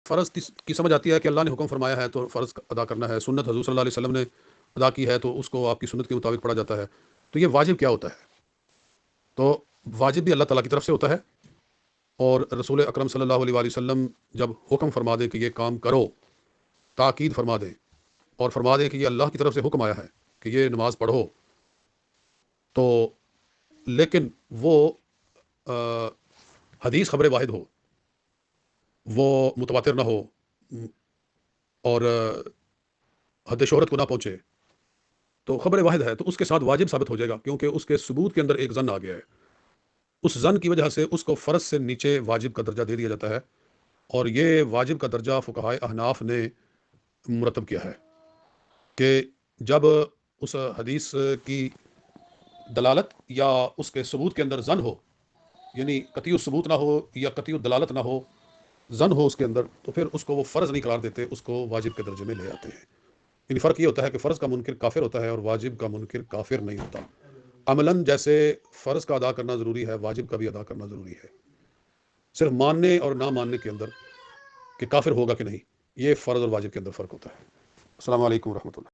فرض کی سمجھ آتی ہے کہ اللہ نے حکم فرمایا ہے تو فرض ادا کرنا ہے، سنت حضور صلی اللہ علیہ وسلم نے ادا کی ہے تو اس کو آپ کی سنت کے مطابق پڑھا جاتا ہے. تو یہ واجب کیا ہوتا ہے؟ تو واجب بھی اللہ تعالیٰ کی طرف سے ہوتا ہے، اور رسول اکرم صلی اللہ علیہ وآلہ وسلم جب حکم فرما دیں کہ یہ کام کرو، تاکید فرما دیں اور فرما دیں کہ یہ اللہ کی طرف سے حکم آیا ہے کہ یہ نماز پڑھو، تو لیکن وہ آ، حدیث خبر واحد ہو، وہ متواتر نہ ہو، اور حد شہرت کو نہ پہنچے، تو خبر واحد ہے تو اس کے ساتھ واجب ثابت ہو جائے گا، کیونکہ اس کے ثبوت کے اندر ایک ظن آ گیا ہے. اس ظن کی وجہ سے اس کو فرض سے نیچے واجب کا درجہ دے دیا جاتا ہے، اور یہ واجب کا درجہ فقہائے احناف نے مرتب کیا ہے کہ جب اس حدیث کی دلالت یا اس کے ثبوت کے اندر ظن ہو، یعنی قطعی ثبوت نہ ہو یا قطعی دلالت نہ ہو، ظن ہو اس کے اندر، تو پھر اس کو وہ فرض نہیں قرار دیتے، اس کو واجب کے درجے میں لے آتے ہیں. یعنی فرق یہ ہوتا ہے کہ فرض کا منکر کافر ہوتا ہے اور واجب کا منکر کافر نہیں ہوتا. عملاً جیسے فرض کا ادا کرنا ضروری ہے، واجب کا بھی ادا کرنا ضروری ہے. صرف ماننے اور نہ ماننے کے اندر کہ کافر ہوگا کہ نہیں، یہ فرض اور واجب کے اندر فرق ہوتا ہے. السلام علیکم ورحمۃ اللہ.